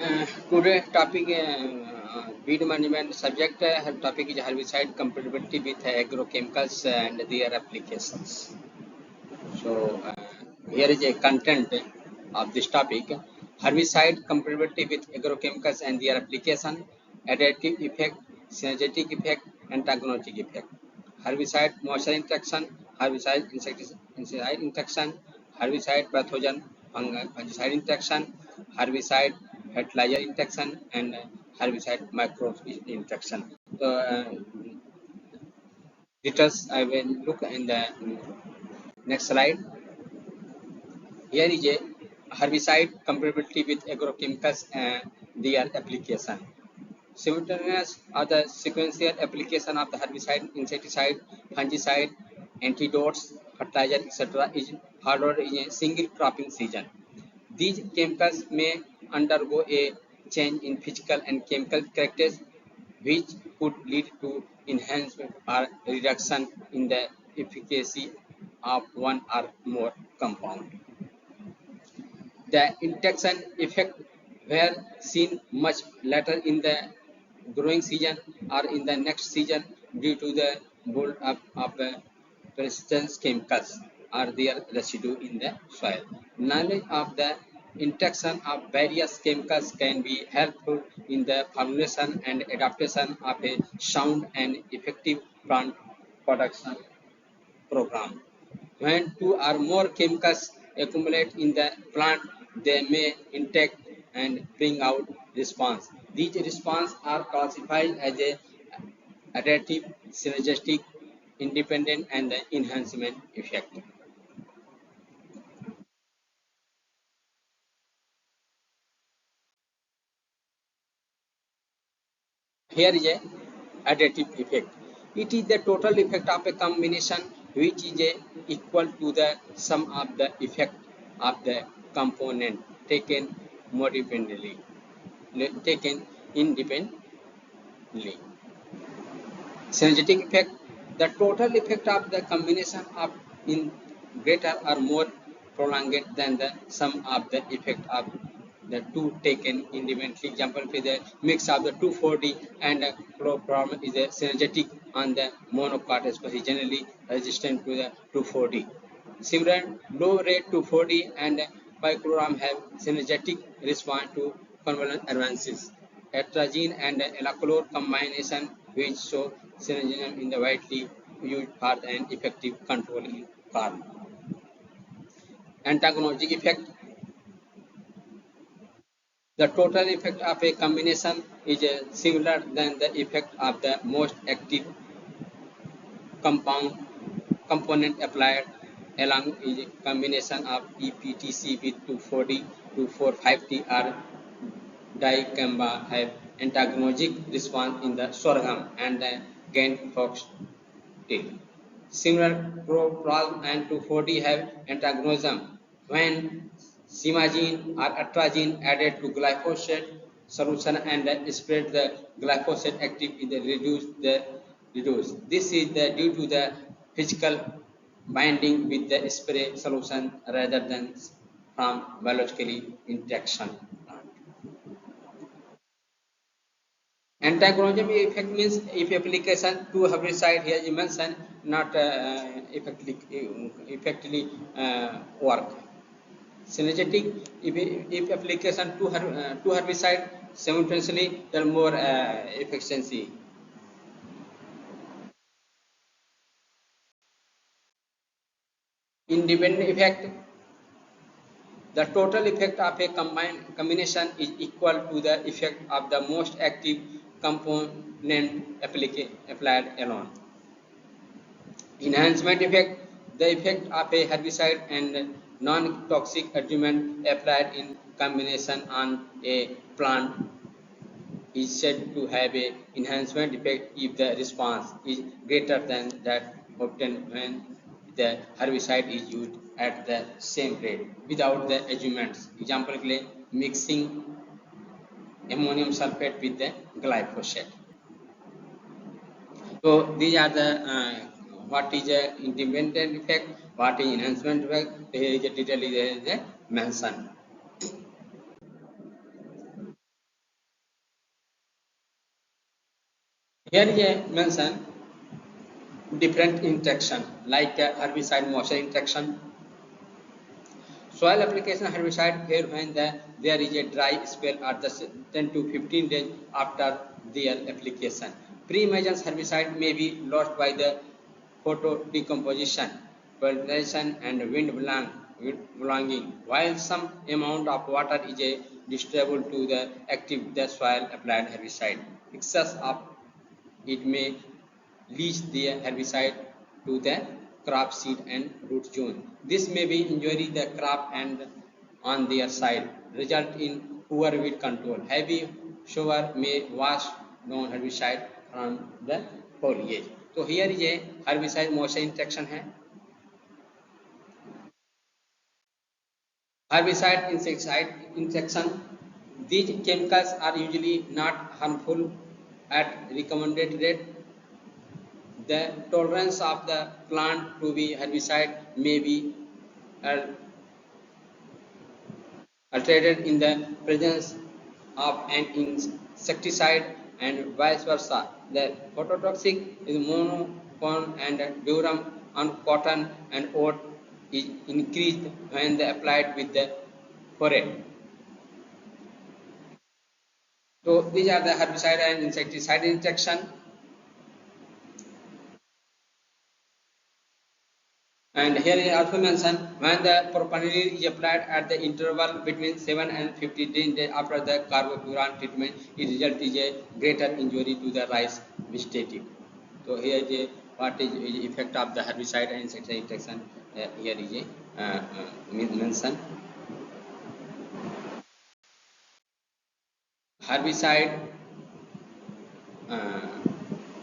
Today topic weed management subject topic is herbicide compatibility with agrochemicals and their applications. So here is a content of this topic: herbicide compatibility with agrochemicals and their application, additive effect, synergetic effect, antagonistic effect. Herbicide moisture interaction, herbicide insecticide interaction, herbicide pathogen fungicide interaction, herbicide fertilizer interaction, and herbicide microbe interaction. So details I will look in the next slide. Here is a herbicide compatibility with agrochemicals and their application. Simultaneous are the sequential application of the herbicide, insecticide, fungicide, antidotes, fertilizer, etc. is followed in a single cropping season. These chemicals may undergo a change in physical and chemical characters, which could lead to enhancement or reduction in the efficacy of one or more compound. The interaction effect were seen much later in the growing season or in the next season due to the build up of persistence chemicals or their residue in the soil. Knowledge of the interaction of various chemicals can be helpful in the formulation and adaptation of a sound and effective plant production program. When two or more chemicals accumulate in the plant, they may interact and bring out response. These responses are classified as a additive, synergistic, independent, and the enhancement effect. Here is a additive effect. It is the total effect of a combination which is equal to the sum of the effect of the component taken independently. Taken independently. Synergetic effect: the total effect of the combination of in greater or more prolonged than the sum of the effect of the two taken independently. Example for the mix of the 2,4-D and chloroform is a synergetic on the monocot, especially generally resistant to the 2,4-D. Similar low rate 2,4-D and bichloroform have synergetic response to convalescent advances. Atrazine and elachlor combination which show synergism in the widely used for an effective control in corn. Antagonistic effect: the total effect of a combination is similar than the effect of the most active compound component applied along a combination of EPTC with 2,4-D, 2,4,5-T or dicamba have antagonistic response in the sorghum and the gain foxtail. Similar chloroprol and 2,4-D have antagonism when simazine or atrazine added to glyphosate solution and spread the glyphosate active in the reduce. This is due to the physical binding with the spray solution rather than from biologically interaction. Antagonism effect means if application to herbicide here you mentioned not effectively work. Synergetic if application to herbicide simultaneously there more efficiency. Independent effect: the total effect of a combination is equal to the effect of the most active component applied alone. Enhancement effect: the effect of a herbicide and non-toxic adjuvant applied in combination on a plant is said to have a enhancement effect if the response is greater than that obtained when the herbicide is used at the same rate without the adjuvants. Example, mixing ammonium sulfate with the glyphosate. So these are the what is a independent effect, what is enhancement effect. Here is a detail is mentioned. Here is mention different interaction like herbicide moisture interaction. Soil application herbicide here when there is a dry spell at the 10 to 15 days after their application. Pre-emergence herbicide may be lost by the photo decomposition, fertilization and wind belonging, while some amount of water is distributed to the active the soil applied herbicide. Excess of it may leach the herbicide to the crop seed and root zone. This may be injury the crop and on their side, result in poor weed control. Heavy shower may wash down herbicide from the foliage. So here is a herbicide moisture interaction है. Herbicide insecticide interaction. These chemicals are usually not harmful at recommended rate. The tolerance of the plant to be herbicide may be altered in the presence of an insecticide and vice versa. The phototoxic is monocon and durum on cotton and oat is increased when they applied with the forate. So these are the herbicide and insecticide interaction. And here is also mentioned when the propanil is applied at the interval between 7 and 15 days after the carbofuran treatment, it results in a greater injury to the rice vegetative. So here is what is the effect of the herbicide and insecticide interaction. Here is mentioned. Herbicide,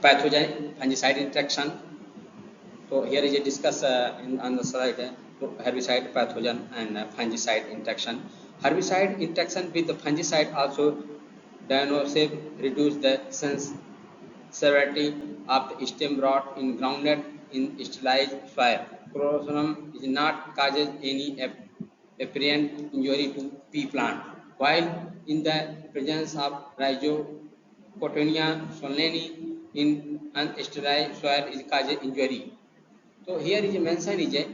pathogen, fungicide interaction. So here is a discuss on the slide herbicide, pathogen and fungicide interaction. Herbicide interaction with the fungicide also diagnostic reduce the severity of the stem rot in groundnut in sterilized soil. Chlorosulfam is not causes any apparent injury to pea plant, while in the presence of Rhizocotonia solani in unsterilized soil is causes injury. So here is a mention is a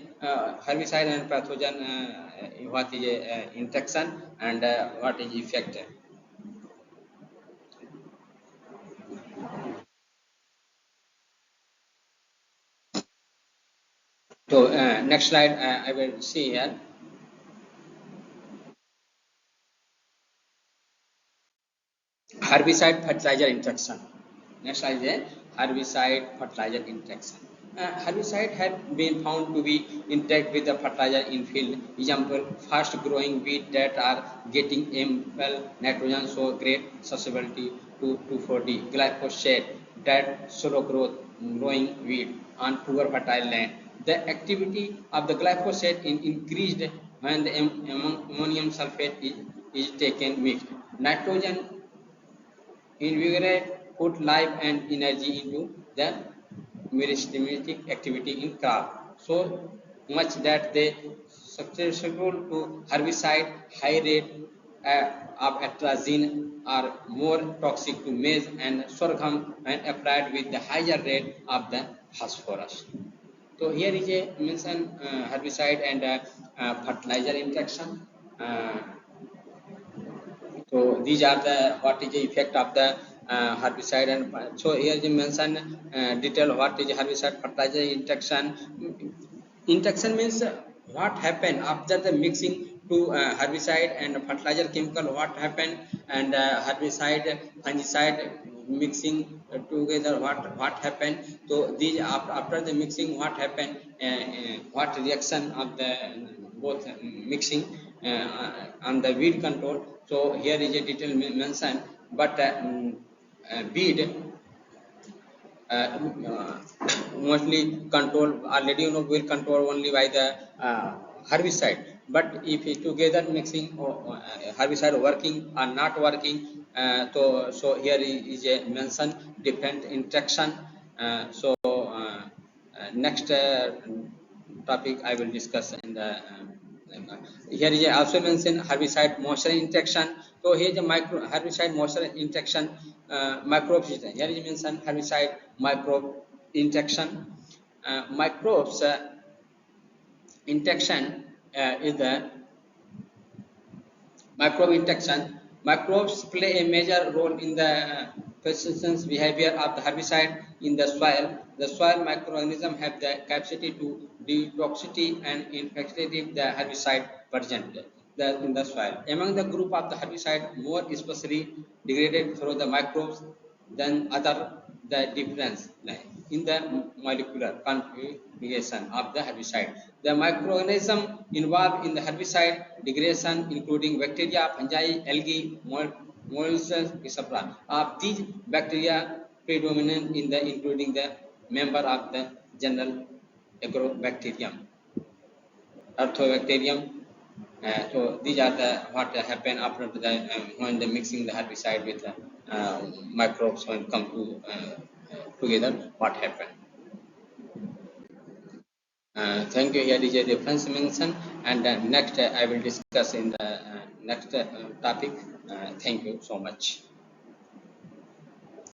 herbicide and pathogen what is a interaction and what is effect. So next slide I will see here. Herbicide fertilizer interaction. Next slide is herbicide fertilizer interaction. Herbicide have been found to be interact with the fertilizer in field. Example, fast growing wheat that are getting ample nitrogen show great susceptibility to 2,4-D. Glyphosate that slow growth growing wheat on poor fertile land. The activity of the glyphosate is increased when the ammonium sulfate is taken mixed. Nitrogen invigorate, put life and energy into the meristematic activity in crop, so much that they susceptible to herbicide high rate of atrazine are more toxic to maize and sorghum when applied with the higher rate of the phosphorus. So here is a mention herbicide and fertilizer interaction. Uh, so these are the what is the effect of the herbicide and so here you mention detail what is herbicide fertilizer interaction. Interaction means what happened after the mixing to herbicide and fertilizer chemical, what happened and herbicide fungicide mixing together, what happened. So these after the mixing what happened, what reaction of the both mixing on the weed control. So here is a detail mention, but weed mostly control already will control only by the herbicide, but if together mixing herbicide working or not working, so here is a mention different interaction. Next topic I will discuss in the Here is also mentioned herbicide moisture interaction. So here is a micro herbicide moisture interaction microbes. Here is mentioned herbicide microbe interaction. Microbes interaction is the microbe interaction. Microbes play a major role in the persistence behavior of the herbicide in the soil. The soil microorganisms have the capacity to detoxify and infectate the herbicide present in the soil. Among the group of the herbicide, more especially degraded through the microbes than other the difference in the molecular configuration of the herbicide. The microorganism involved in the herbicide degradation, including bacteria, fungi, algae, molluscs, etc. Of these bacteria predominant in the including the member of the general agrobacterium, Arthobacterium. So these are the what happen after the when the mixing the herbicide with microbes when come to together. What happened? Thank you. Here is a reference mention, and next I will discuss in the next topic. Thank you so much.